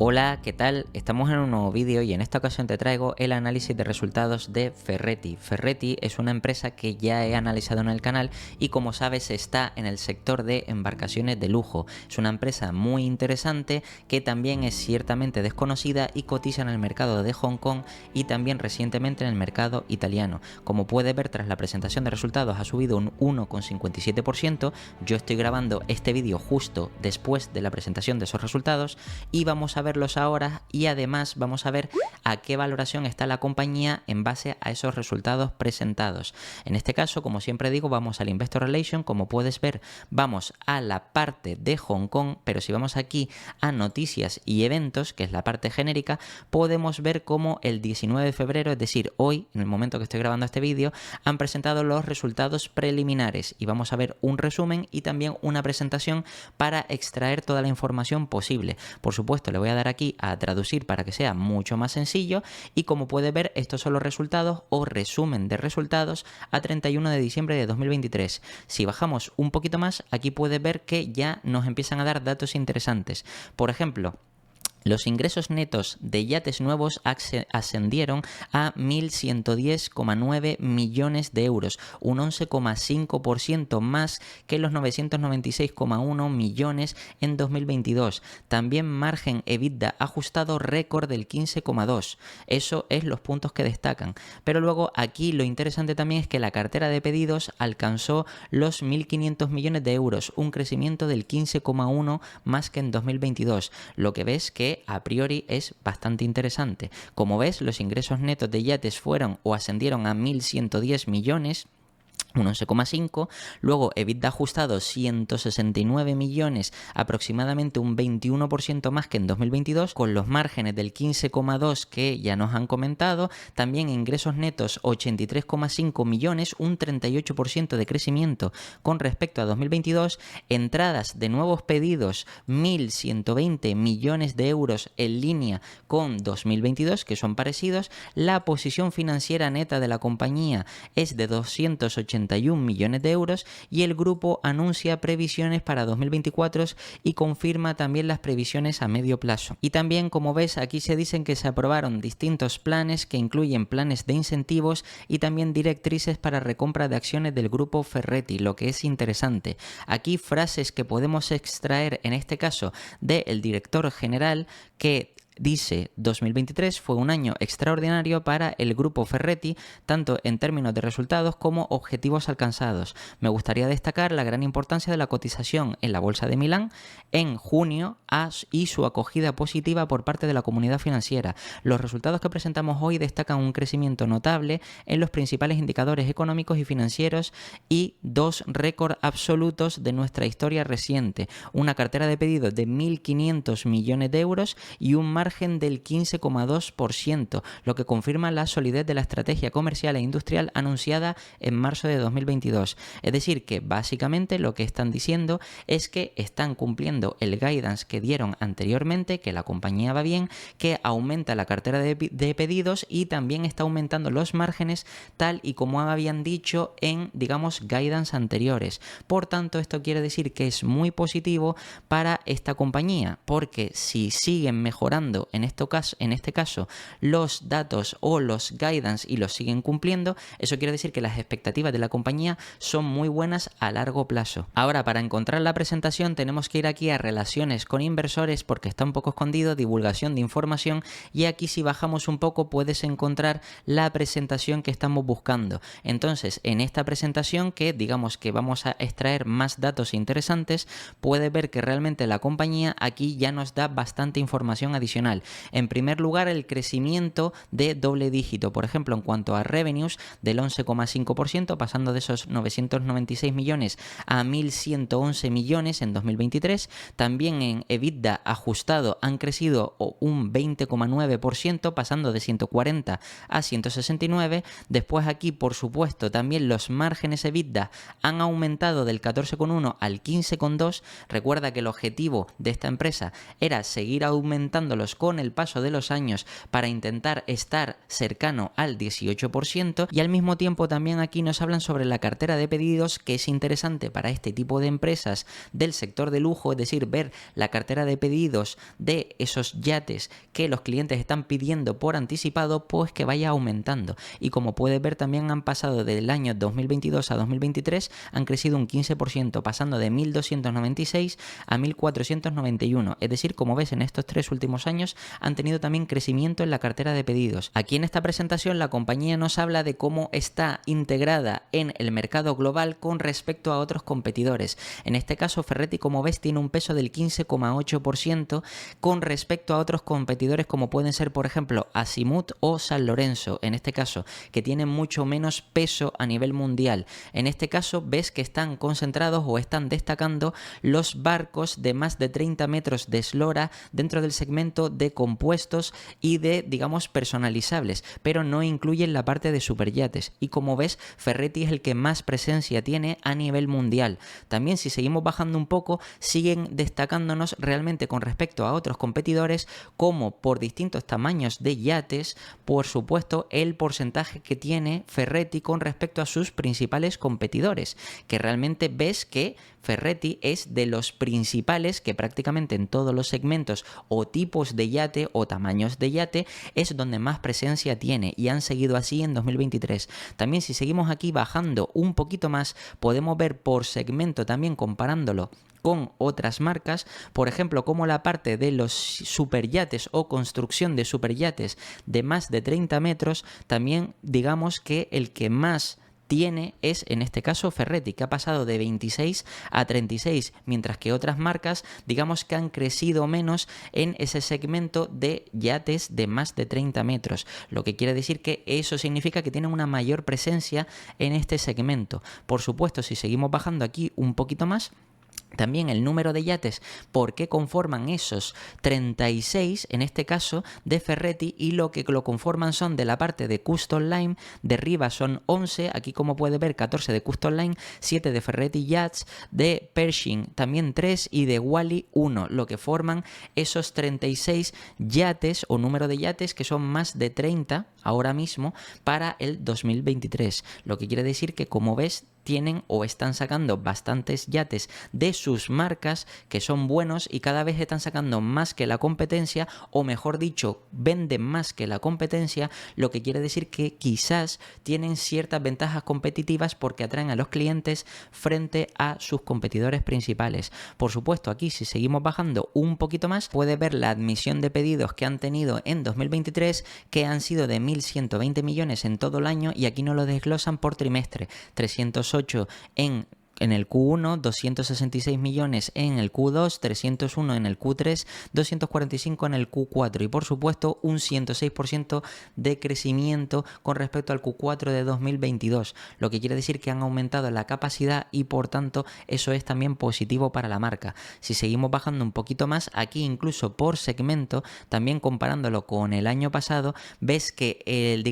Hola, ¿qué tal? Estamos en un nuevo vídeo y en esta ocasión te traigo el análisis de resultados de Ferretti. Ferretti es una empresa que ya he analizado en el canal y, como sabes, está en el sector de embarcaciones de lujo. Es una empresa muy interesante que también es ciertamente desconocida y cotiza en el mercado de Hong Kong y también recientemente en el mercado italiano. Como puedes ver, tras la presentación de resultados ha subido un 1,57%. Yo estoy grabando este vídeo justo después de la presentación de esos resultados y vamos a verlos ahora, y además vamos a ver a qué valoración está la compañía en base a esos resultados presentados. En este caso, como siempre digo, vamos al Investor Relation. Como puedes ver, vamos a la parte de Hong Kong, pero si vamos aquí a noticias y eventos, que es la parte genérica, podemos ver cómo el 19 de febrero, es decir, hoy, en el momento que estoy grabando este vídeo, han presentado los resultados preliminares y vamos a ver un resumen y también una presentación para extraer toda la información posible. Por supuesto, le voy a dar aquí a traducir para que sea mucho más sencillo, y como puedes ver, estos son los resultados o resumen de resultados a 31 de diciembre de 2023. Si bajamos un poquito más, aquí puedes ver que ya nos empiezan a dar datos interesantes. Por ejemplo, los ingresos netos de yates nuevos ascendieron a 1.110,9 millones de euros, un 11,5% más que los 996,1 millones en 2022. También margen EBITDA ajustado récord del 15,2%. Eso es los puntos que destacan. Pero luego aquí lo interesante también es que la cartera de pedidos alcanzó los 1.500 millones de euros, un crecimiento del 15,1% más que en 2022. Lo que ves que a priori es bastante interesante. Como ves, los ingresos netos de yates fueron o ascendieron a 1.110 millones, un 11,5%, luego EBITDA ajustado 169 millones, aproximadamente un 21% más que en 2022, con los márgenes del 15,2% que ya nos han comentado. También ingresos netos 83,5 millones, un 38% de crecimiento con respecto a 2022, entradas de nuevos pedidos 1.120 millones de euros en línea con 2022, que son parecidos. La posición financiera neta de la compañía es de 281 millones de euros y el grupo anuncia previsiones para 2024 y confirma también las previsiones a medio plazo. Y también, como ves, aquí se dicen que se aprobaron distintos planes que incluyen planes de incentivos y también directrices para recompra de acciones del grupo Ferretti, lo que es interesante. Aquí frases que podemos extraer en este caso del director general, que dice: 2023 fue un año extraordinario para el grupo Ferretti, tanto en términos de resultados como objetivos alcanzados. Me gustaría destacar la gran importancia de la cotización en la Bolsa de Milán en junio y su acogida positiva por parte de la comunidad financiera. Los resultados que presentamos hoy destacan un crecimiento notable en los principales indicadores económicos y financieros y dos récords absolutos de nuestra historia reciente: una cartera de pedidos de 1.500 millones de euros y un margen del 15,2%, lo que confirma la solidez de la estrategia comercial e industrial anunciada en marzo de 2022. Es decir, que básicamente lo que están diciendo es que están cumpliendo el guidance que dieron anteriormente, que la compañía va bien, que aumenta la cartera de pedidos y también está aumentando los márgenes, tal y como habían dicho en, digamos, guidance anteriores. Por tanto, esto quiere decir que es muy positivo para esta compañía, porque si siguen mejorando en este caso los datos o los guidance y los siguen cumpliendo, eso quiere decir que las expectativas de la compañía son muy buenas a largo plazo. Ahora, para encontrar la presentación tenemos que ir aquí a relaciones con inversores, porque está un poco escondido, divulgación de información, y aquí si bajamos un poco puedes encontrar la presentación que estamos buscando. Entonces, en esta presentación, que digamos que vamos a extraer más datos interesantes, puedes ver que realmente la compañía aquí ya nos da bastante información adicional. En primer lugar, el crecimiento de doble dígito, por ejemplo, en cuanto a revenues, del 11,5%, pasando de esos 996 millones a 1.111 millones en 2023. También en EBITDA ajustado han crecido un 20,9%, pasando de 140 a 169. Después aquí, por supuesto, también los márgenes EBITDA han aumentado del 14,1 al 15,2. Recuerda que el objetivo de esta empresa era seguir aumentando los pedidos con el paso de los años para intentar estar cercano al 18%, y al mismo tiempo también aquí nos hablan sobre la cartera de pedidos, que es interesante para este tipo de empresas del sector de lujo, es decir, ver la cartera de pedidos de esos yates que los clientes están pidiendo por anticipado, pues que vaya aumentando. Y como puedes ver, también han pasado del año 2022 a 2023, han crecido un 15%, pasando de 1.296 a 1.491. Es decir, como ves, en estos 3 últimos años han tenido también crecimiento en la cartera de pedidos. Aquí en esta presentación la compañía nos habla de cómo está integrada en el mercado global con respecto a otros competidores. En este caso, Ferretti, como ves, tiene un peso del 15,8% con respecto a otros competidores como pueden ser, por ejemplo, Azimut o San Lorenzo, en este caso, que tienen mucho menos peso a nivel mundial. En este caso ves que están concentrados o están destacando los barcos de más de 30 metros de eslora dentro del segmento de compuestos y de, digamos, personalizables, pero no incluyen la parte de superyates. Y como ves, Ferretti es el que más presencia tiene a nivel mundial. También, si seguimos bajando un poco, siguen destacándonos realmente con respecto a otros competidores, como por distintos tamaños de yates, por supuesto, el porcentaje que tiene Ferretti con respecto a sus principales competidores, que realmente ves que Ferretti es de los principales, que prácticamente en todos los segmentos o tipos de yate o tamaños de yate es donde más presencia tiene, y han seguido así en 2023. También, si seguimos aquí bajando un poquito más, podemos ver por segmento también comparándolo con otras marcas, por ejemplo, como la parte de los superyates o construcción de superyates de más de 30 metros, también digamos que el que más tiene es, en este caso, Ferretti, que ha pasado de 26 a 36, mientras que otras marcas, digamos que han crecido menos en ese segmento de yates de más de 30 metros, lo que quiere decir que eso significa que tienen una mayor presencia en este segmento. Por supuesto, si seguimos bajando aquí un poquito más, también el número de yates, por qué conforman esos 36, en este caso, de Ferretti, y lo que lo conforman son de la parte de Custom Line, de arriba son 11, aquí como puede ver 14 de Custom Line, 7 de Ferretti Yachts, de Pershing también 3 y de Wally 1, lo que forman esos 36 yates o número de yates, que son más de 30 ahora mismo para el 2023, lo que quiere decir que, como ves, tienen o están sacando bastantes yates de sus marcas que son buenos, y cada vez están sacando más que la competencia, o mejor dicho, venden más que la competencia, lo que quiere decir que quizás tienen ciertas ventajas competitivas porque atraen a los clientes frente a sus competidores principales. Por supuesto, aquí si seguimos bajando un poquito más, puede ver la admisión de pedidos que han tenido en 2023, que han sido de 1.120 millones en todo el año, y aquí no lo desglosan por trimestre: 308 en el Q1, 266 millones en el Q2, 301 en el Q3, 245 en el Q4 y por supuesto un 106% de crecimiento con respecto al Q4 de 2022, lo que quiere decir que han aumentado la capacidad y por tanto eso es también positivo para la marca. Si seguimos bajando un poquito más, aquí incluso por segmento, también comparándolo con el año pasado, ves que el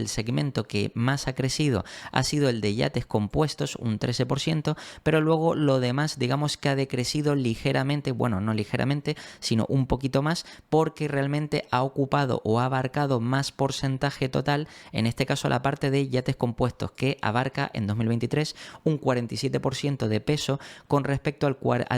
segmento que más ha crecido ha sido el de yates compuestos, un 13%, pero luego lo demás digamos que ha decrecido ligeramente, bueno, no ligeramente, sino un poquito más, porque realmente ha ocupado o ha abarcado más porcentaje total, en este caso la parte de yates compuestos, que abarca en 2023 un 47% de peso con respecto al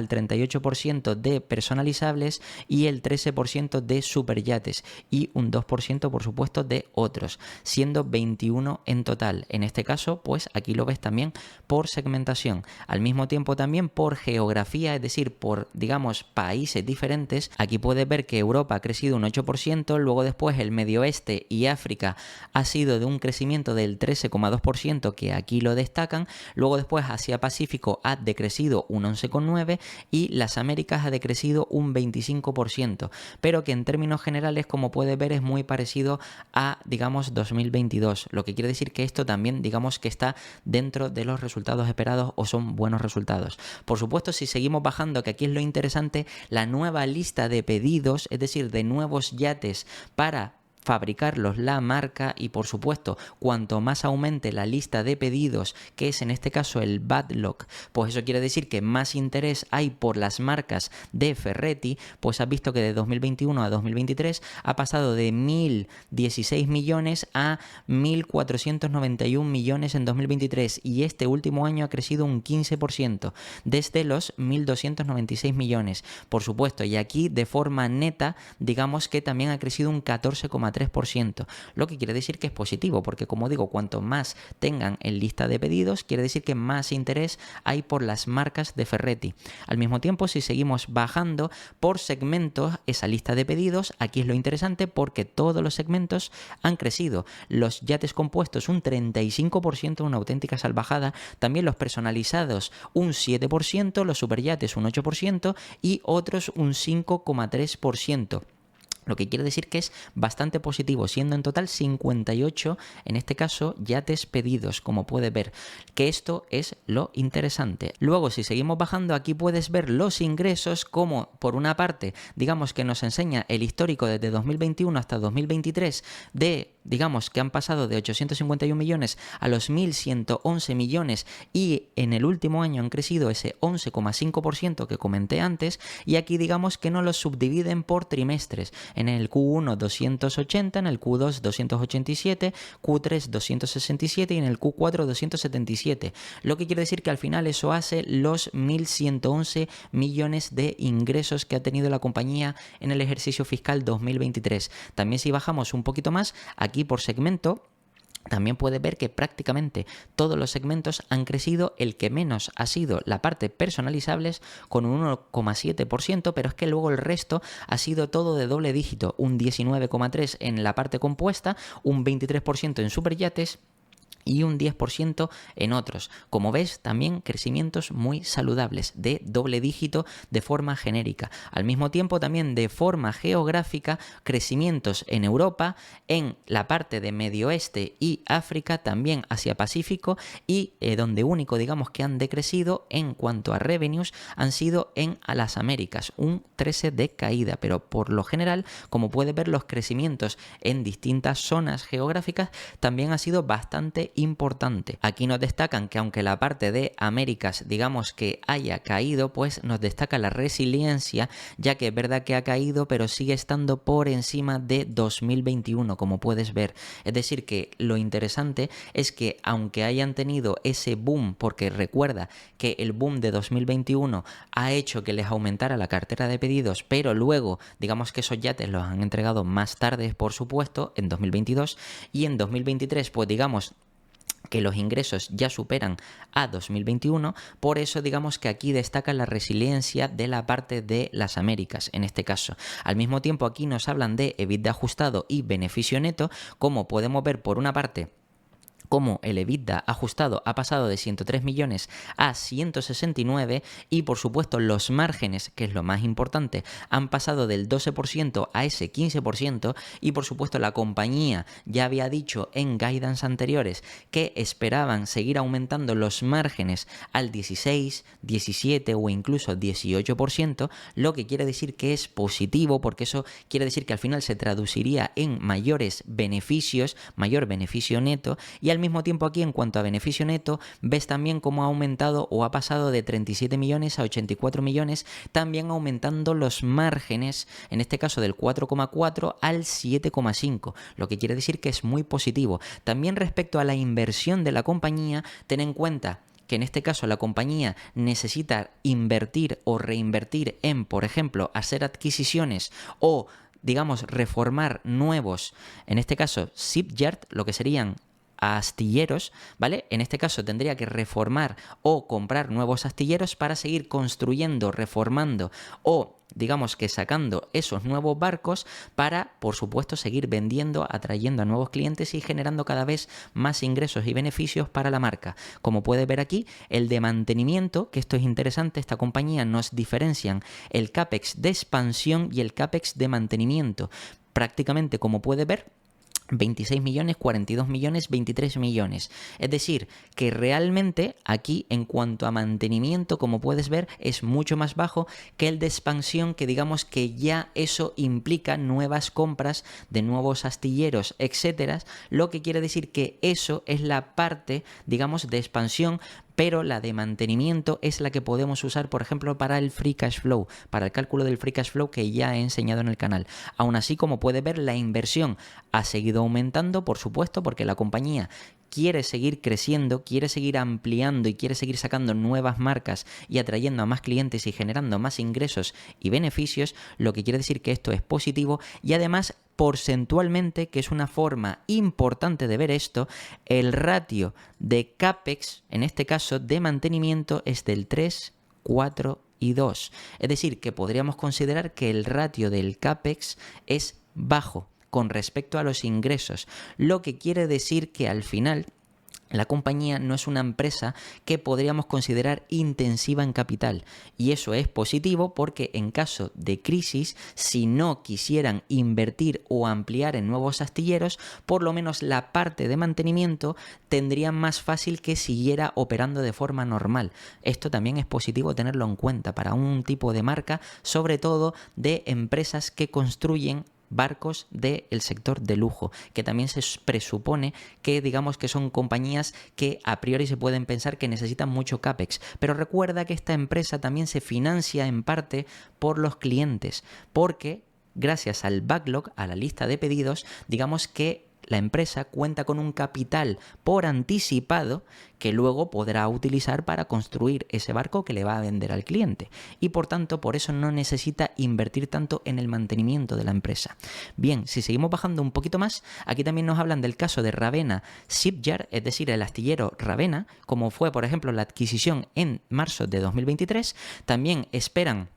38% de personalizables y el 13% de superyates y un 2% por supuesto de otros, siendo 21 en total. En este caso, pues aquí lo ves también por segmentación. Al mismo tiempo también por geografía, es decir, por, digamos, países diferentes. Aquí puedes ver que Europa ha crecido un 8%, luego después el Medio Oeste y África ha sido de un crecimiento del 13,2%, que aquí lo destacan. Luego después Asia Pacífico ha decrecido un 11,9% y las Américas ha decrecido un 25%, pero que en términos generales, como puedes ver, es muy parecido a, digamos, 2022, lo que quiere decir que esto también, digamos, que está dentro de los resultados esperados o son buenos resultados. Por supuesto, si seguimos bajando, que aquí es lo interesante, la nueva lista de pedidos, es decir, de nuevos yates para fabricarlos, la marca y por supuesto cuanto más aumente la lista de pedidos, que es en este caso el backlog, pues eso quiere decir que más interés hay por las marcas de Ferretti. Pues has visto que de 2021 a 2023 ha pasado de 1.016 millones a 1.491 millones en 2023 y este último año ha crecido un 15% desde los 1.296 millones, por supuesto, y aquí de forma neta digamos que también ha crecido un 14,3%, lo que quiere decir que es positivo, porque como digo, cuanto más tengan en lista de pedidos, quiere decir que más interés hay por las marcas de Ferretti. Al mismo tiempo, si seguimos bajando por segmentos esa lista de pedidos, aquí es lo interesante porque todos los segmentos han crecido. Los yates compuestos un 35%, una auténtica salvajada, también los personalizados un 7%, los superyates un 8% y otros un 5,3%. Lo que quiere decir que es bastante positivo, siendo en total 58, en este caso, yates pedidos, como puedes ver, que esto es lo interesante. Luego, si seguimos bajando, aquí puedes ver los ingresos, como por una parte, digamos que nos enseña el histórico desde 2021 hasta 2023 digamos que han pasado de 851 millones a los 1.111 millones y en el último año han crecido ese 11,5% que comenté antes, y aquí digamos que no los subdividen por trimestres. En el Q1 280, en el Q2 287, Q3 267 y en el Q4 277. Lo que quiere decir que al final eso hace los 1.111 millones de ingresos que ha tenido la compañía en el ejercicio fiscal 2023. También si bajamos un poquito más, aquí por segmento, también puedes ver que prácticamente todos los segmentos han crecido. El que menos ha sido la parte personalizables con un 1,7%, pero es que luego el resto ha sido todo de doble dígito, un 19,3% en la parte compuesta, un 23% en superyates y un 10% en otros. Como ves, también crecimientos muy saludables de doble dígito de forma genérica. Al mismo tiempo, también de forma geográfica, crecimientos en Europa, en la parte de Medio Oeste y África, también Asia Pacífico, y donde único digamos que han decrecido en cuanto a revenues han sido en las Américas, un 13% de caída, pero por lo general, como puedes ver, los crecimientos en distintas zonas geográficas también ha sido bastante importante. Aquí nos destacan que aunque la parte de Américas digamos que haya caído, pues nos destaca la resiliencia, ya que es verdad que ha caído pero sigue estando por encima de 2021, como puedes ver. Es decir que lo interesante es que aunque hayan tenido ese boom, porque recuerda que el boom de 2021 ha hecho que les aumentara la cartera de pedidos, pero luego digamos que esos yates los han entregado más tarde, por supuesto, en 2022, y en 2023 pues digamos que los ingresos ya superan a 2021, por eso digamos que aquí destaca la resiliencia de la parte de las Américas en este caso. Al mismo tiempo aquí nos hablan de EBITDA ajustado y beneficio neto, como podemos ver por una parte como el EBITDA ajustado ha pasado de 103 millones a 169 y por supuesto los márgenes, que es lo más importante, han pasado del 12% a ese 15% y por supuesto la compañía ya había dicho en guidance anteriores que esperaban seguir aumentando los márgenes al 16, 17 o incluso 18%, lo que quiere decir que es positivo porque eso quiere decir que al final se traduciría en mayores beneficios, mayor beneficio neto, y al mismo tiempo aquí en cuanto a beneficio neto ves también cómo ha aumentado o ha pasado de 37 millones a 84 millones, también aumentando los márgenes, en este caso del 4,4 al 7,5, lo que quiere decir que es muy positivo. También respecto a la inversión de la compañía, ten en cuenta que en este caso la compañía necesita invertir o reinvertir en, por ejemplo, hacer adquisiciones o digamos reformar nuevos, en este caso shipyard, lo que serían astilleros, ¿vale? En este caso tendría que reformar o comprar nuevos astilleros para seguir construyendo, reformando o digamos que sacando esos nuevos barcos para, por supuesto, seguir vendiendo, atrayendo a nuevos clientes y generando cada vez más ingresos y beneficios para la marca. Como puedes ver aquí, el de mantenimiento, que esto es interesante, esta compañía nos diferencian el CAPEX de expansión y el CAPEX de mantenimiento. Prácticamente, como puedes ver, 26 millones, 42 millones, 23 millones. Es decir, que realmente aquí en cuanto a mantenimiento, como puedes ver, es mucho más bajo que el de expansión, que digamos que ya eso implica nuevas compras de nuevos astilleros, etcétera, lo que quiere decir que eso es la parte, digamos, de expansión, pero la de mantenimiento es la que podemos usar, por ejemplo, para el free cash flow, para el cálculo del free cash flow que ya he enseñado en el canal. Aún así, como puedes ver, la inversión ha seguido aumentando, por supuesto, porque la compañía quiere seguir creciendo, quiere seguir ampliando y quiere seguir sacando nuevas marcas y atrayendo a más clientes y generando más ingresos y beneficios, lo que quiere decir que esto es positivo y además porcentualmente, que es una forma importante de ver esto, el ratio de CAPEX, en este caso de mantenimiento, es del 3, 4 y 2. Es decir, que podríamos considerar que el ratio del CAPEX es bajo con respecto a los ingresos, lo que quiere decir que al final la compañía no es una empresa que podríamos considerar intensiva en capital, y eso es positivo porque en caso de crisis, si no quisieran invertir o ampliar en nuevos astilleros, por lo menos la parte de mantenimiento tendría más fácil que siguiera operando de forma normal. Esto también es positivo tenerlo en cuenta para un tipo de marca, sobre todo de empresas que construyen barcos del sector de lujo, que también se presupone que digamos que son compañías que a priori se pueden pensar que necesitan mucho CAPEX, pero recuerda que esta empresa también se financia en parte por los clientes, porque gracias al backlog, a la lista de pedidos, digamos que la empresa cuenta con un capital por anticipado que luego podrá utilizar para construir ese barco que le va a vender al cliente, y por tanto por eso no necesita invertir tanto en el mantenimiento de la empresa. Bien, si seguimos bajando un poquito más, aquí también nos hablan del caso de Ravenna Shipyard, es decir, el astillero Ravenna, como fue por ejemplo la adquisición en marzo de 2023. También esperan,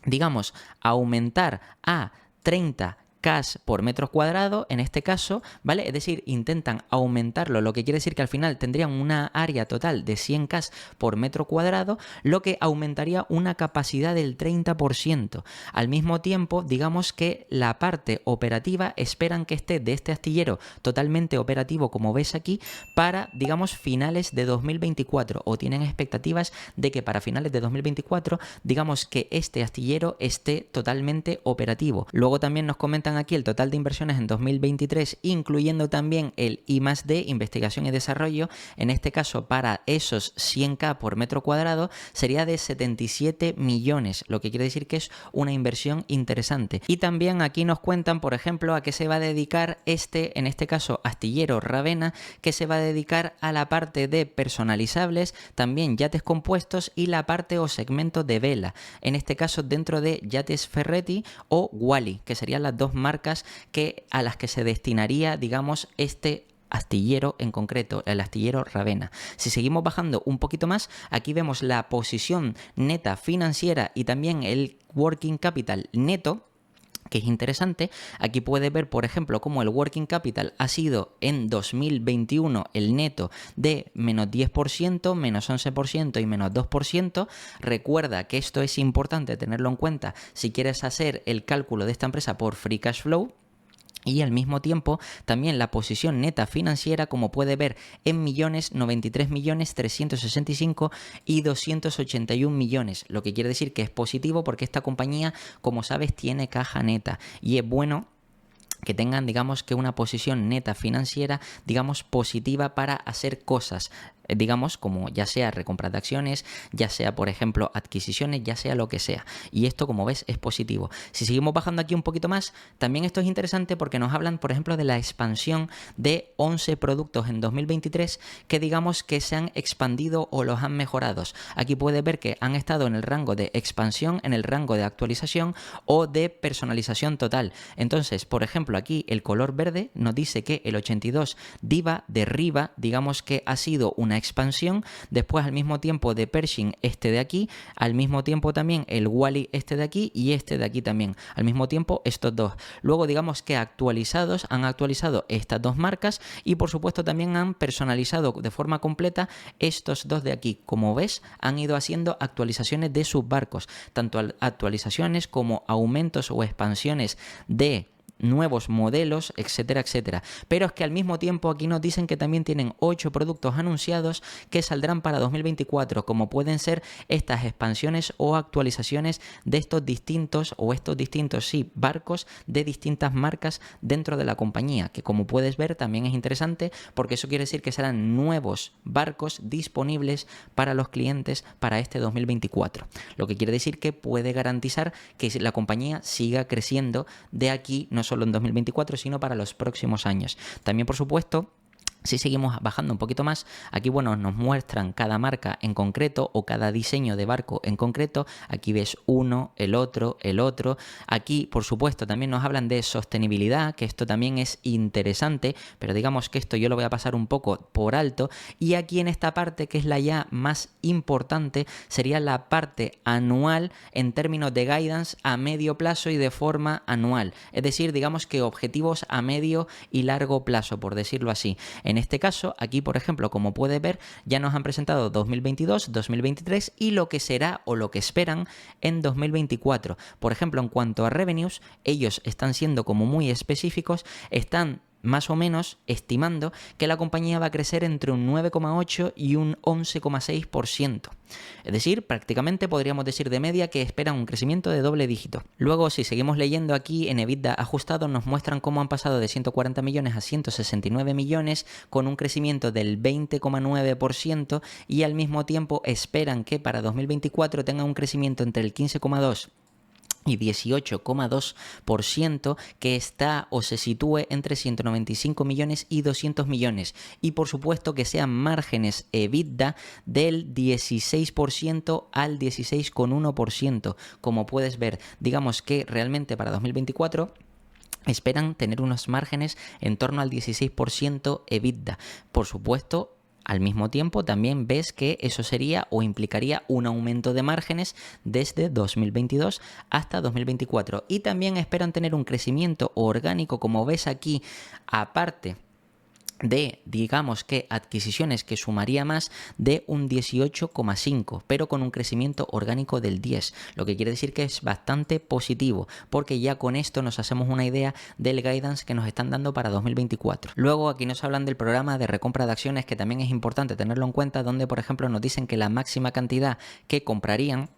digamos, aumentar a 30 Ks por metro cuadrado en este caso, ¿vale? Es decir, intentan aumentarlo, lo que quiere decir que al final tendrían una área total de 100 Ks por metro cuadrado, lo que aumentaría una capacidad del 30%. Al mismo tiempo, digamos que la parte operativa esperan que esté de este astillero totalmente operativo, como ves aquí, para, digamos, finales de 2024, o tienen expectativas de que para finales de 2024, digamos que este astillero esté totalmente operativo. Luego también nos comentan aquí el total de inversiones en 2023, incluyendo también el I+D, investigación y desarrollo, en este caso para esos 100K por metro cuadrado sería de 77 millones, lo que quiere decir que es una inversión interesante. Y también aquí nos cuentan, por ejemplo, a qué se va a dedicar en este caso, astillero Ravenna, que se va a dedicar a la parte de personalizables, también yates compuestos y la parte o segmento de vela, en este caso dentro de yates Ferretti o Wally, que serían las dos marcas a las que se destinaría, digamos, este astillero en concreto, el astillero Ravenna. Si seguimos bajando un poquito más, aquí vemos la posición neta financiera y también el working capital neto, que es interesante. Aquí puedes ver, por ejemplo, cómo el working capital ha sido en 2021 el neto de menos 10%, menos 11% y menos 2%. Recuerda que esto es importante tenerlo en cuenta si quieres hacer el cálculo de esta empresa por free cash flow. Y al mismo tiempo también la posición neta financiera, como puede ver, en millones, 93 millones, 365 y 281 millones, lo que quiere decir que es positivo porque esta compañía, como sabes, tiene caja neta y es bueno que tengan, digamos, que una posición neta financiera, digamos, positiva para hacer cosas, digamos, como ya sea recompra de acciones, ya sea, por ejemplo, adquisiciones, ya sea lo que sea. Y esto, como ves, es positivo. Si seguimos bajando aquí un poquito más, también esto es interesante porque nos hablan, por ejemplo, de la expansión de 11 productos en 2023 que, digamos, que se han expandido o los han mejorado. Aquí puedes ver que han estado en el rango de expansión, en el rango de actualización o de personalización total. Entonces, por ejemplo, aquí el color verde nos dice que el 82 Diva de Riva, digamos que ha sido una expansión. Después, al mismo tiempo, de Pershing, este de aquí, al mismo tiempo también el Wally, este de aquí, y este de aquí también, al mismo tiempo estos dos. Luego, digamos que han actualizado estas dos marcas y por supuesto también han personalizado de forma completa estos dos de aquí. Como ves, han ido haciendo actualizaciones de sus barcos, tanto actualizaciones como aumentos o expansiones de nuevos modelos, etcétera, etcétera. Pero es que al mismo tiempo aquí nos dicen que también tienen 8 productos anunciados que saldrán para 2024, como pueden ser estas expansiones o actualizaciones de estos distintos barcos de distintas marcas dentro de la compañía, que como puedes ver también es interesante porque eso quiere decir que serán nuevos barcos disponibles para los clientes para este 2024, lo que quiere decir que puede garantizar que la compañía siga creciendo de aquí, no solo en 2024, sino para los próximos años. También, por supuesto, si seguimos bajando un poquito más, aquí bueno, nos muestran cada marca en concreto o cada diseño de barco en concreto. Aquí ves uno, el otro. Aquí, por supuesto, también nos hablan de sostenibilidad, que esto también es interesante, pero digamos que esto yo lo voy a pasar un poco por alto. Y aquí en esta parte, que es la ya más importante, sería la parte anual en términos de guidance a medio plazo y de forma anual. Es decir, digamos que objetivos a medio y largo plazo, por decirlo así. En este caso, aquí por ejemplo, como puedes ver, ya nos han presentado 2022, 2023 y lo que será o lo que esperan en 2024. Por ejemplo, en cuanto a revenues, ellos están siendo como muy específicos, están más o menos estimando que la compañía va a crecer entre un 9,8 y un 11,6%. Es decir, prácticamente podríamos decir de media que esperan un crecimiento de doble dígito. Luego, si seguimos leyendo aquí en EBITDA ajustado, nos muestran cómo han pasado de 140 millones a 169 millones con un crecimiento del 20,9% y al mismo tiempo esperan que para 2024 tengan un crecimiento entre el 15,2% y 18,2% que está o se sitúe entre 195 millones y 200 millones. Y por supuesto que sean márgenes EBITDA del 16% al 16,1%. Como puedes ver, digamos que realmente para 2024 esperan tener unos márgenes en torno al 16% EBITDA. Por supuesto, al mismo tiempo también ves que eso sería o implicaría un aumento de márgenes desde 2022 hasta 2024. Y también esperan tener un crecimiento orgánico, como ves aquí, aparte de, digamos que adquisiciones que sumaría más de un 18,5, pero con un crecimiento orgánico del 10, lo que quiere decir que es bastante positivo, porque ya con esto nos hacemos una idea del guidance que nos están dando para 2024. Luego aquí nos hablan del programa de recompra de acciones, que también es importante tenerlo en cuenta, donde por ejemplo nos dicen que la máxima cantidad que comprarían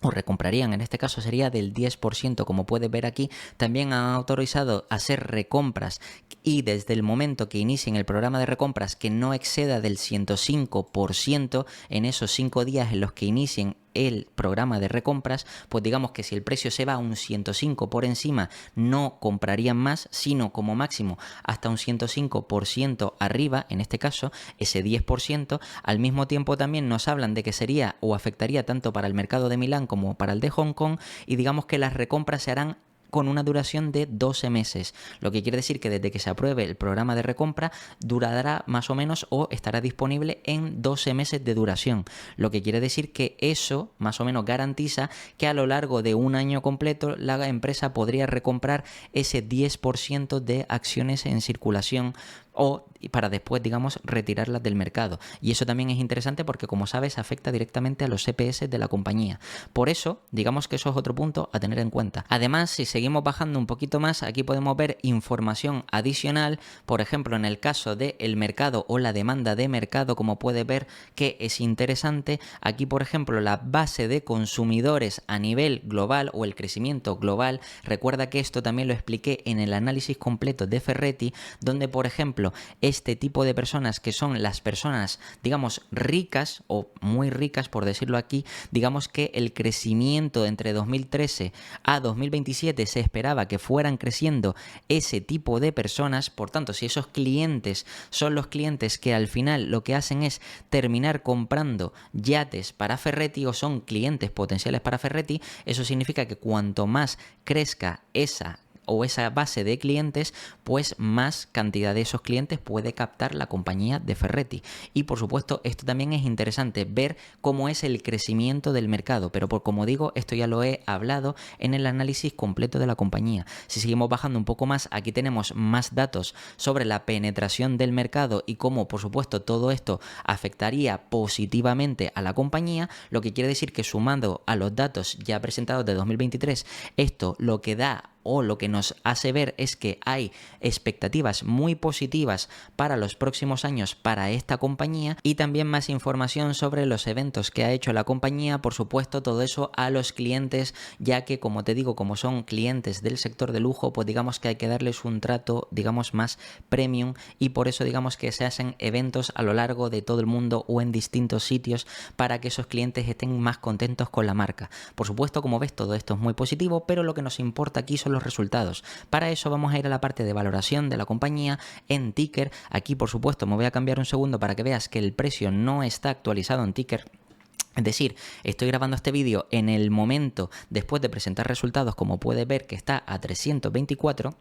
o recomprarían, en este caso sería del 10%, como puedes ver aquí. También han autorizado hacer recompras y desde el momento que inicien el programa de recompras que no exceda del 105% en esos 5 días en los que inicien el programa de recompras, pues digamos que si el precio se va a un 105 por encima, no comprarían más, sino como máximo hasta un 105% arriba, en este caso ese 10%. Al mismo tiempo también nos hablan de que sería o afectaría tanto para el mercado de Milán como para el de Hong Kong, y digamos que las recompras se harán con una duración de 12 meses, lo que quiere decir que desde que se apruebe el programa de recompra durará más o menos o estará disponible en 12 meses de duración, lo que quiere decir que eso más o menos garantiza que a lo largo de un año completo la empresa podría recomprar ese 10% de acciones en circulación o para después, digamos, retirarlas del mercado. Y eso también es interesante porque, como sabes, afecta directamente a los EPS de la compañía. Por eso, digamos que eso es otro punto a tener en cuenta. Además, si seguimos bajando un poquito más, aquí podemos ver información adicional, por ejemplo, en el caso del mercado o la demanda de mercado, como puedes ver que es interesante. Aquí, por ejemplo, la base de consumidores a nivel global o el crecimiento global. Recuerda que esto también lo expliqué en el análisis completo de Ferretti, donde, por ejemplo, este tipo de personas que son las personas, digamos, ricas o muy ricas, por decirlo aquí, digamos que el crecimiento entre 2013 a 2027 se esperaba que fueran creciendo ese tipo de personas. Por tanto, si esos clientes son los clientes que al final lo que hacen es terminar comprando yates para Ferretti o son clientes potenciales para Ferretti, eso significa que cuanto más crezca esa base de clientes, pues más cantidad de esos clientes puede captar la compañía de Ferretti. Y por supuesto, esto también es interesante ver cómo es el crecimiento del mercado, pero como digo, esto ya lo he hablado en el análisis completo de la compañía. Si seguimos bajando un poco más, aquí tenemos más datos sobre la penetración del mercado y cómo, por supuesto, todo esto afectaría positivamente a la compañía, lo que quiere decir que, sumando a los datos ya presentados de 2023, esto lo que da o lo que nos hace ver es que hay expectativas muy positivas para los próximos años para esta compañía, y también más información sobre los eventos que ha hecho la compañía, por supuesto todo eso a los clientes, ya que como te digo, como son clientes del sector de lujo, pues digamos que hay que darles un trato digamos más premium, y por eso digamos que se hacen eventos a lo largo de todo el mundo o en distintos sitios para que esos clientes estén más contentos con la marca. Por supuesto, como ves, todo esto es muy positivo, pero lo que nos importa aquí son los resultados. Para eso vamos a ir a la parte de valoración de la compañía en ticker. Aquí por supuesto me voy a cambiar un segundo para que veas que el precio no está actualizado en ticker. Es decir, estoy grabando este vídeo en el momento después de presentar resultados, como puedes ver que está a 324.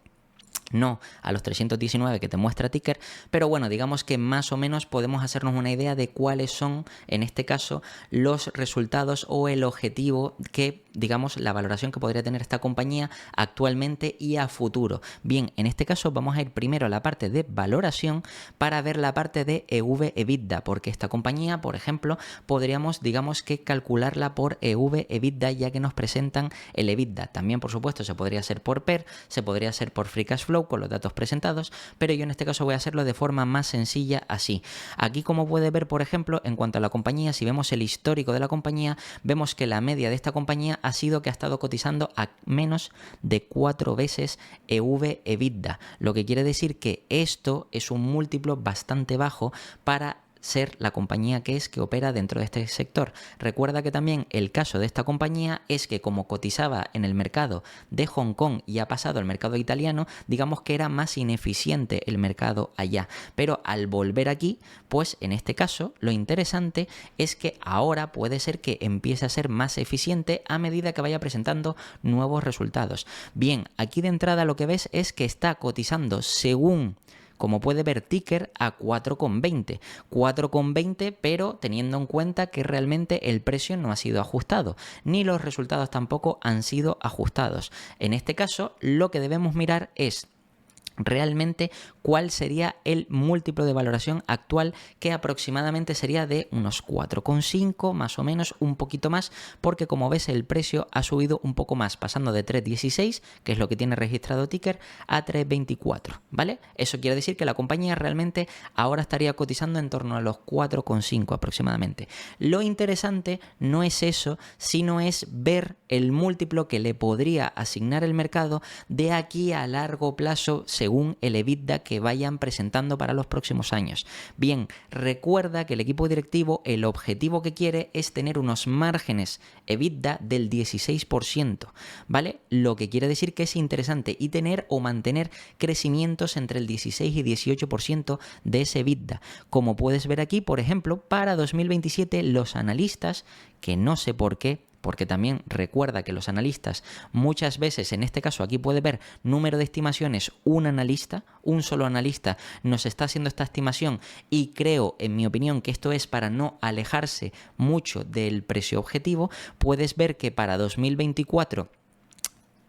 No a los 319 que te muestra ticker, pero bueno, digamos que más o menos podemos hacernos una idea de cuáles son, en este caso, los resultados o el objetivo que, digamos, la valoración que podría tener esta compañía actualmente y a futuro. Bien, en este caso vamos a ir primero a la parte de valoración para ver la parte de EV/EBITDA, porque esta compañía, por ejemplo, podríamos, digamos que calcularla por EV/EBITDA, ya que nos presentan el EBITDA. También, por supuesto, se podría hacer por PER, se podría hacer por Free Cash Flow con los datos presentados, pero yo en este caso voy a hacerlo de forma más sencilla así. Aquí, como puede ver, por ejemplo, en cuanto a la compañía, si vemos el histórico de la compañía, vemos que la media de esta compañía ha sido que ha estado cotizando a menos de 4 veces EV/EBITDA, lo que quiere decir que esto es un múltiplo bastante bajo para ser la compañía que es, que opera dentro de este sector. Recuerda que también el caso de esta compañía es que como cotizaba en el mercado de Hong Kong y ha pasado al mercado italiano, digamos que era más ineficiente el mercado allá, pero al volver aquí, pues en este caso lo interesante es que ahora puede ser que empiece a ser más eficiente a medida que vaya presentando nuevos resultados. Bien, aquí de entrada lo que ves es que está cotizando, según como puede ver ticker, a 4,20. 4,20, pero teniendo en cuenta que realmente el precio no ha sido ajustado, ni los resultados tampoco han sido ajustados. En este caso, lo que debemos mirar es realmente cuál sería el múltiplo de valoración actual, que aproximadamente sería de unos 4,5 más o menos, un poquito más, porque como ves el precio ha subido un poco más, pasando de 3,16, que es lo que tiene registrado ticker, a 3,24, ¿vale? Eso quiere decir que la compañía realmente ahora estaría cotizando en torno a los 4,5 aproximadamente. Lo interesante no es eso, sino es ver el múltiplo que le podría asignar el mercado de aquí a largo plazo, según el EBITDA que vayan presentando para los próximos años. Bien, recuerda que el equipo directivo, el objetivo que quiere es tener unos márgenes EBITDA del 16%, ¿vale? Lo que quiere decir que es interesante y tener o mantener crecimientos entre el 16 y 18% de ese EBITDA. Como puedes ver aquí, por ejemplo, para 2027 los analistas, que no sé por qué, porque también recuerda que los analistas muchas veces, en este caso aquí puede ver número de estimaciones, un analista, un solo analista nos está haciendo esta estimación, y creo, en mi opinión, que esto es para no alejarse mucho del precio objetivo. Puedes ver que para 2024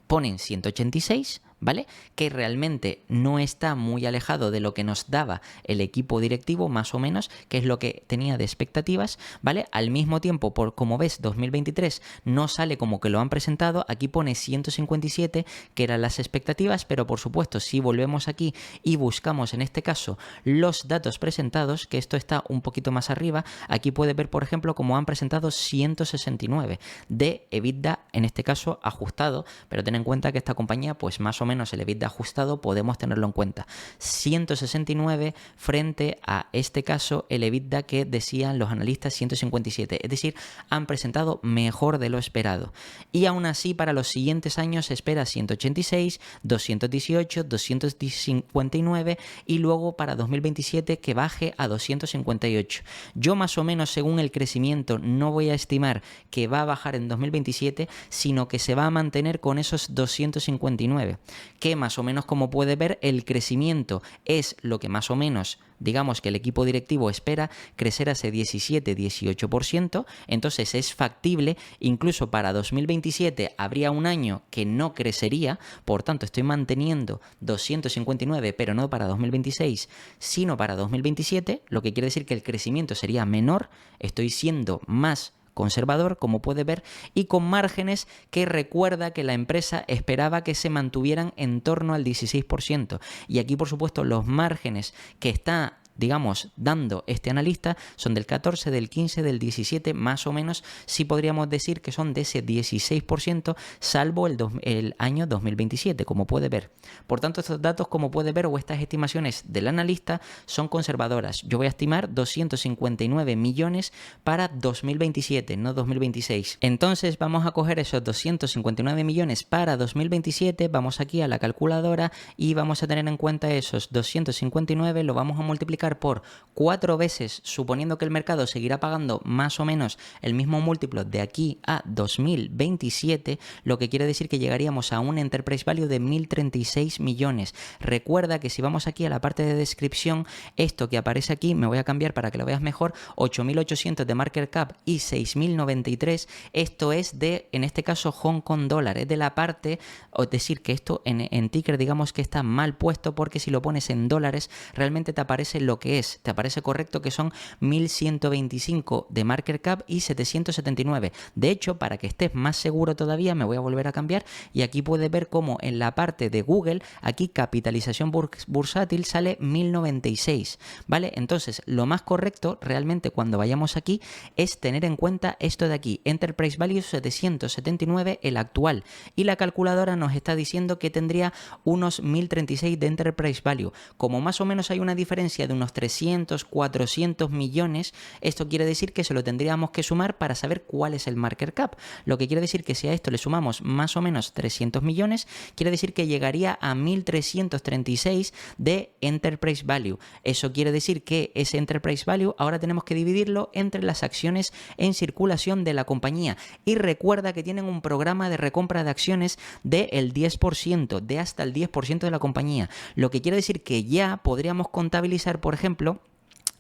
ponen 186, ¿vale? Que realmente no está muy alejado de lo que nos daba el equipo directivo, más o menos, que es lo que tenía de expectativas, ¿vale? Al mismo tiempo, por como ves, 2023 no sale como que lo han presentado, aquí pone 157, que eran las expectativas, pero por supuesto, si volvemos aquí y buscamos en este caso los datos presentados, que esto está un poquito más arriba, aquí puedes ver, por ejemplo, cómo han presentado 169 de EBITDA, en este caso ajustado, pero ten en cuenta que esta compañía, pues más o menos el EBITDA ajustado podemos tenerlo en cuenta. 169 frente a este caso el EBITDA que decían los analistas 157, es decir, han presentado mejor de lo esperado. Y aún así para los siguientes años se espera 186, 218, 259 y luego para 2027 que baje a 258. Yo más o menos, según el crecimiento, no voy a estimar que va a bajar en 2027, sino que se va a mantener con esos 259, que más o menos, como puede ver, el crecimiento es lo que más o menos, digamos que el equipo directivo espera crecer a ese 17-18%, entonces es factible. Incluso para 2027 habría un año que no crecería, por tanto estoy manteniendo 259, pero no para 2026, sino para 2027, lo que quiere decir que el crecimiento sería menor, estoy siendo más conservador, como puede ver, y con márgenes que recuerda que la empresa esperaba que se mantuvieran en torno al 16%. Y aquí, por supuesto, los márgenes que está, digamos, dando este analista son del 14, del 15, del 17, más o menos, sí podríamos decir que son de ese 16%, salvo el año 2027, como puede ver. Por tanto, estos datos, como puede ver, o estas estimaciones del analista son conservadoras. Yo voy a estimar 259 millones para 2027, no 2026. Entonces vamos a coger esos 259 millones para 2027, vamos aquí a la calculadora y vamos a tener en cuenta esos 259, lo vamos a multiplicar por 4 veces, suponiendo que el mercado seguirá pagando más o menos el mismo múltiplo de aquí a 2027, lo que quiere decir que llegaríamos a un enterprise value de 1.036 millones. Recuerda que si vamos aquí a la parte de descripción, esto que aparece aquí, me voy a cambiar para que lo veas mejor, 8.800 de market cap y 6.093, esto es de, en este caso, Hong Kong dólar, es de la parte, es decir, que esto en ticker digamos que está mal puesto, porque si lo pones en dólares, realmente te aparece lo que es, te aparece correcto que son 1.125 de market cap y 779. De hecho, para que estés más seguro todavía, me voy a volver a cambiar y aquí puedes ver cómo en la parte de Google, aquí capitalización bursátil sale 1.096, ¿vale? Entonces, lo más correcto realmente cuando vayamos aquí es tener en cuenta esto de aquí, Enterprise Value 779, el actual, y la calculadora nos está diciendo que tendría unos 1.036 de Enterprise Value. Como más o menos hay una diferencia de unos 300, 400 millones, esto quiere decir que se lo tendríamos que sumar para saber cuál es el market cap. Lo que quiere decir que si a esto le sumamos más o menos 300 millones, quiere decir que llegaría a 1.336 de Enterprise Value. Eso quiere decir que ese Enterprise Value ahora tenemos que dividirlo entre las acciones en circulación de la compañía. Y recuerda que tienen un programa de recompra de acciones del 10%, de hasta el 10% de la compañía. Lo que quiere decir que ya podríamos contabilizar, por ejemplo,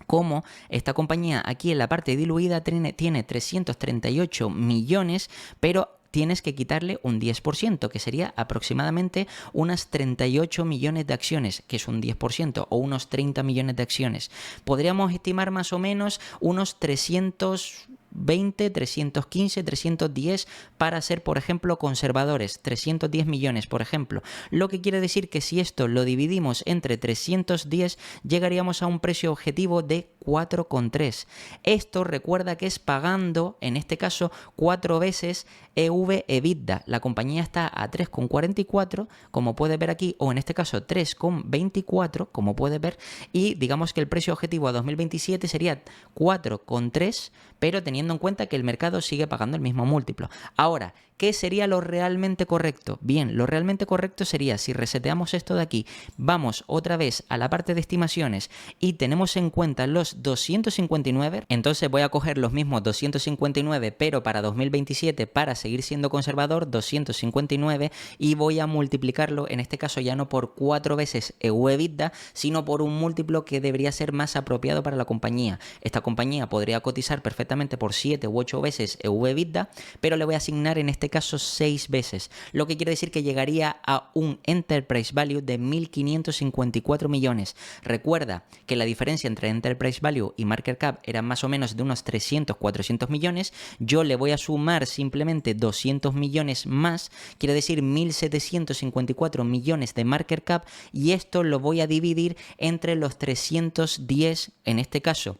como esta compañía aquí en la parte diluida tiene 338 millones, pero tienes que quitarle un 10%, que sería aproximadamente unas 38 millones de acciones, que es un 10%, o unos 30 millones de acciones. Podríamos estimar más o menos unos 320, 315, 310 para ser, por ejemplo, conservadores, 310 millones, por ejemplo. Lo que quiere decir que si esto lo dividimos entre 310, llegaríamos a un precio objetivo de 4,3. Esto recuerda que es pagando, en este caso, 4 veces EV/EBITDA. La compañía está a 3,44, como puedes ver aquí, o en este caso 3,24, como puedes ver, y digamos que el precio objetivo a 2027 sería 4,3, pero teniendo en cuenta que el mercado sigue pagando el mismo múltiplo. Ahora, ¿qué sería lo realmente correcto? Bien, lo realmente correcto sería, si reseteamos esto de aquí, vamos otra vez a la parte de estimaciones y tenemos en cuenta los 259, entonces voy a coger los mismos 259, pero para 2027, para seguir siendo conservador, 259, y voy a multiplicarlo, en este caso ya no por 4 veces EV/EBITDA, sino por un múltiplo que debería ser más apropiado para la compañía. Esta compañía podría cotizar perfectamente por 7 u 8 veces EV/EBITDA, pero le voy a asignar en este caso 6 veces, lo que quiere decir que llegaría a un Enterprise Value de 1.554 millones. Recuerda que la diferencia entre Enterprise Value y Market Cap era más o menos de unos 300, 400 millones. Yo le voy a sumar simplemente 200 millones más, quiere decir 1.754 millones de Market Cap, y esto lo voy a dividir entre los 310, en este caso.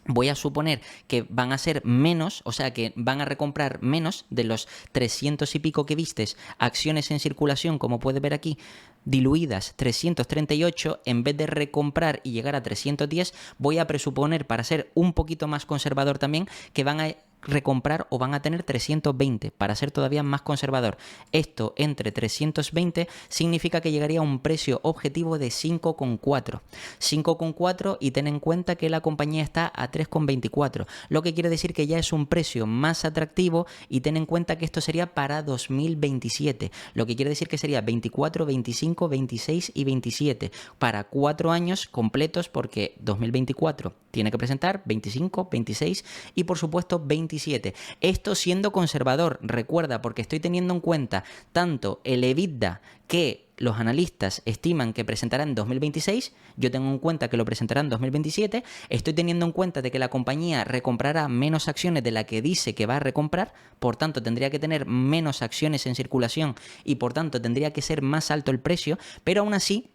Voy a suponer que van a ser menos, o sea que van a recomprar menos de los 300 y pico que vistes acciones en circulación, como puedes ver aquí, diluidas 338, en vez de recomprar y llegar a 310, voy a presuponer, para ser un poquito más conservador también, que van a recomprar o van a tener 320 para ser todavía más conservador. Esto entre 320 significa que llegaría a un precio objetivo de 5,4. 5,4, y ten en cuenta que la compañía está a 3,24, lo que quiere decir que ya es un precio más atractivo, y ten en cuenta que esto sería para 2027, lo que quiere decir que sería 24, 25, 26 y 27 para 4 años completos, porque 2024 tiene que presentar 25, 26 y por supuesto 27 2027. Esto siendo conservador, recuerda, porque estoy teniendo en cuenta tanto el EBITDA que los analistas estiman que presentará en 2026, yo tengo en cuenta que lo presentará en 2027, estoy teniendo en cuenta de que la compañía recomprará menos acciones de la que dice que va a recomprar, por tanto tendría que tener menos acciones en circulación y por tanto tendría que ser más alto el precio, pero aún así,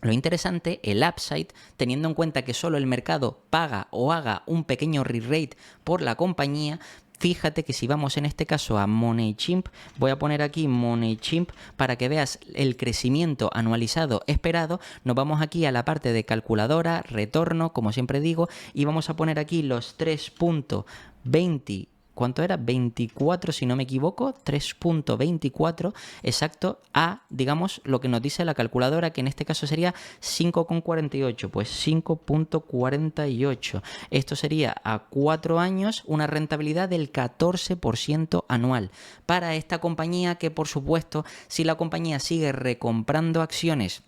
lo interesante, el upside, teniendo en cuenta que solo el mercado paga o haga un pequeño re-rate por la compañía, fíjate que si vamos en este caso a MoneyChimp, voy a poner aquí MoneyChimp para que veas el crecimiento anualizado esperado. Nos vamos aquí a la parte de calculadora, retorno, como siempre digo, y vamos a poner aquí los 3.20. ¿Cuánto era? 24, si no me equivoco, 3.24 exacto a, digamos, lo que nos dice la calculadora, que en este caso sería 5,48, pues 5.48. Esto sería a 4 años una rentabilidad del 14% anual para esta compañía que, por supuesto, si la compañía sigue recomprando acciones,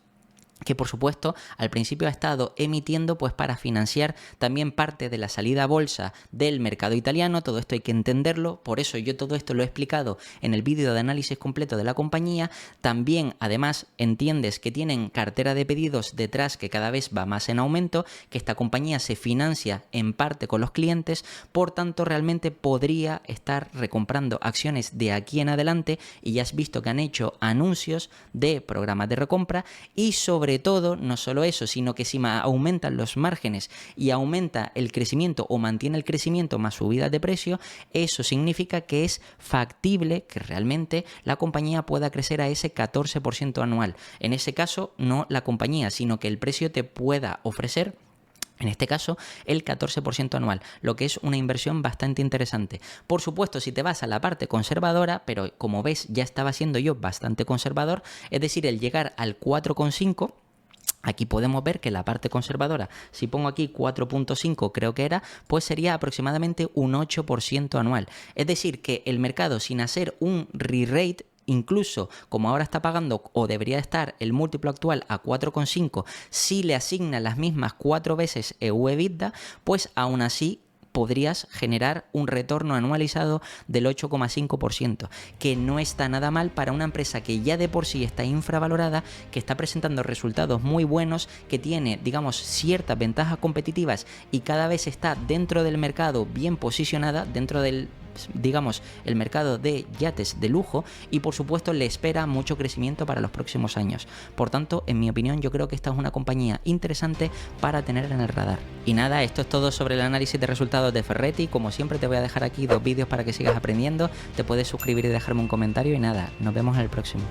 que por supuesto al principio ha estado emitiendo pues para financiar también parte de la salida a bolsa del mercado italiano. Todo esto hay que entenderlo, por eso yo todo esto lo he explicado en el vídeo de análisis completo de la compañía. También además entiendes que tienen cartera de pedidos detrás que cada vez va más en aumento, que esta compañía se financia en parte con los clientes, por tanto realmente podría estar recomprando acciones de aquí en adelante, y ya has visto que han hecho anuncios de programas de recompra. Y sobre todo, no solo eso, sino que si aumentan los márgenes y aumenta el crecimiento o mantiene el crecimiento más subida de precio, eso significa que es factible que realmente la compañía pueda crecer a ese 14% anual. En ese caso, no la compañía, sino que el precio te pueda ofrecer, en este caso, el 14% anual, lo que es una inversión bastante interesante. Por supuesto, si te vas a la parte conservadora, pero como ves ya estaba siendo yo bastante conservador, es decir, el llegar al 4,5, aquí podemos ver que la parte conservadora, si pongo aquí 4.5 creo que era, pues sería aproximadamente un 8% anual. Es decir, que el mercado, sin hacer un re-rate, incluso como ahora está pagando o debería estar el múltiplo actual a 4,5, si le asignan las mismas 4 veces EV/EBITDA, pues aún así podrías generar un retorno anualizado del 8,5%, que no está nada mal para una empresa que ya de por sí está infravalorada, que está presentando resultados muy buenos, que tiene, digamos, ciertas ventajas competitivas y cada vez está dentro del mercado bien posicionada, dentro del, digamos, el mercado de yates de lujo, y por supuesto le espera mucho crecimiento para los próximos años. Por tanto, en mi opinión, yo creo que esta es una compañía interesante para tener en el radar. Y nada, esto es todo sobre el análisis de resultados de Ferretti. Como siempre, te voy a dejar aquí 2 vídeos para que sigas aprendiendo. Te puedes suscribir y dejarme un comentario, y nada, nos vemos en el próximo.